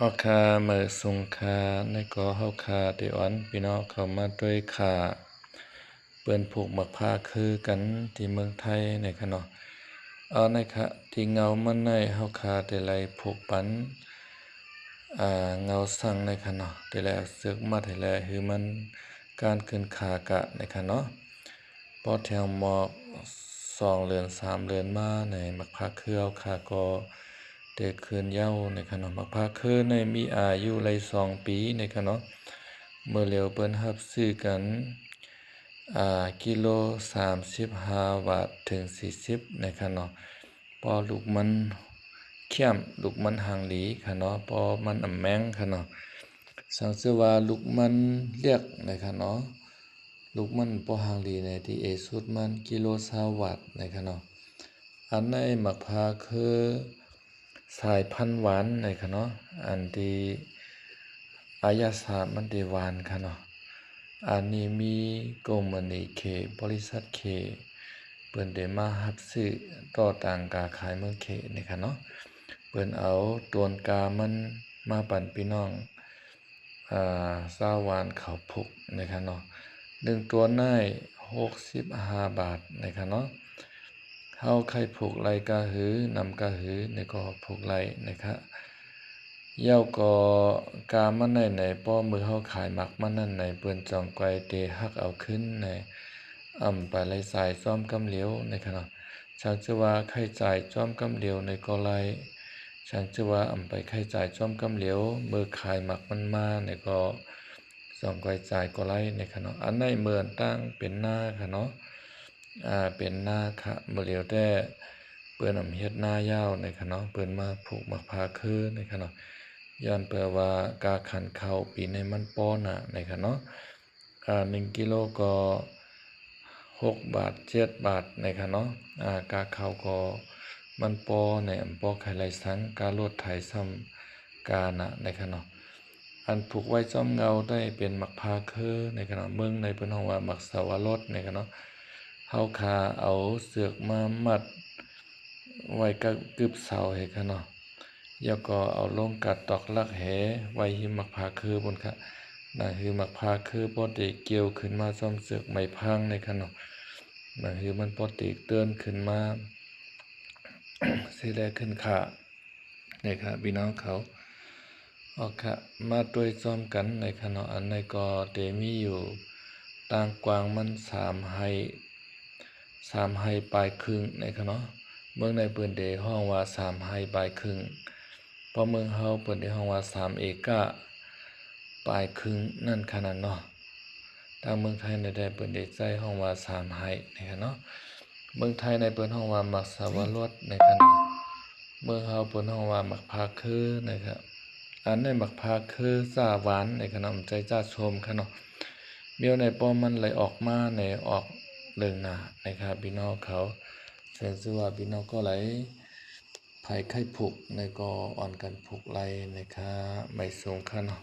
ออคาเมื่อสุงคาในก็เฮาคาเดออนพี่น้องเข้ามาด้วยขาเปิ้นผูกมักพาคือกันที่เมืองไทยในคะเนาะเอาในคะที่เงามันในเฮาคาได้ไลผูกปันเงาสั่งในคะเนาะได้แลเสือกมาได้แลคือมันการขึ้นขากะในคะเนาะพอแถวหมอก2เดือน3เดือนมาในมักพาคือเฮาคาก็ได้คืนเย้าในคะเนาะมักพาคือในมีอายุไล2ปีในคะเนาะเมื่อเร็วเปิ้นรับซื้อกันกิโล35 บาทถึง40นะคะเนาะพอลูกมันเข้มลูกมันหางหลีค่ะเนาะพอมันอำแมงค่ะเนาะสังเสว่าลูกมันเรียกนะคะเนาะลูกมันพอหางหลีในที่เอสุดมันกิโล20บาทนะคะเนาะอันในมักพาคือสายพันธุ์หวานนะคะเนาะอันที่อายาศาสตร์มันได้หวานค่ะเนาะอันนี้มีกรมนีเคบริษัทเคเปิ้นได้มารับซื้อต่อต่างกาขายเมืองเคนี่ค่ะเนาะเปิ้นเอาตวนกามันมาปั่นพี่น้องซาวหวานข้าวพุกนะคะเนาะ1ตัวได้65 บาทนะคะเนาะเฮาไข่พุกไหลกะหือนำกะหือนี่ก็พุกไหลนะคะเย้าก็กามันในป้อมือเฮาขายมักมันนั่นในเปิ้นจองไกวเตฮักเอาขึ้นในปลาไหลสายซ้อมกำเหลียวนะคะเนาะฉันจะว่าไข่จ่ายจ้อมกำเหลียวในก็ไหลฉันจะว่าไปไข่จ่ายจ้อมกำเหลียวมือขายมักมันมาในก็จองไกวจ่ายก็ไหลนะคะเนาะอันในเมือนตั้งเป็นหน้าค่ะเนาะเป็นหน้าค่ะมื้อเหลียวแต่เปิ้นเฮ็ดหน้ายาวนะคะเนาะเปิ้นมาผูกมักพาคือนะคะเนาะย้อนแปลว่ากาขันเข้าปีในมันป้อน่ะนะคะเนาะ1กิโลก็6 บาท7 บาทนะคะเนาะกาเข้าก็มันป้อในป้อไข่ไหลสังกาลดไถซ้ำกาน่ะนะคะเนาะอันผูกไว้จอมเงาได้เป็นมักพาคือนะคะเนาะเมืองในเพิ่นฮ้องว่ามักสาวรสนะคะเนาะเฮาคาเอาเสือกมามัดไว้กับกึบเสาให้ค่ะเนาะแล้วก็เอาลงกัดตอกลักแหไว้หิมักพาคือบนค่ะนั่นคือมักพาคือบ่ได้เกี่ยวขึ้นมาซ่อมเสือกไม้พังในค่ะเนาะนั่นคือมันบ่ได้เตือนขึ้นมาสิได้ขึ้นค่าในค่ะพี่น้องเขาค่ะมาด้วยซ้อมกันในค่ะเนาะอันในก็ได้มีอยู่ต่างกวางมัน3 ไร่ปลายครึ่งในค่ะเนาะเมืองในเปิ้นได้ฮ้องว่า3 ไร่ปลายครึ่งเพราะเมืองเฮาเปิ้นได้ฮ้องว่า3 เอกะปลายครึ่งนั่นขนาดเนาะทางเมืองไทยได้เปิ้นได้ใช้ฮ้องว่า3 ไร่นะคะเนาะเมืองไทยในเปิ้นฮ้องว่ามักสวรสนะคะเมืองเฮาเปิ้นฮ้องว่ามักพาคือนะครับอันในมักพาคือซ่าหวานในขนมใจจ้าชมค่ะเนาะเมียวในป้อมมันไหลออกมาในออกเรื่องหน้านะครับพี่น้องเขาเชิญชื่อว่าพี่น้องก็ไหลภัยไข้ผูกในก็อ่อนกันผูกไหลนะครับไม่สูงค่ะเนาะ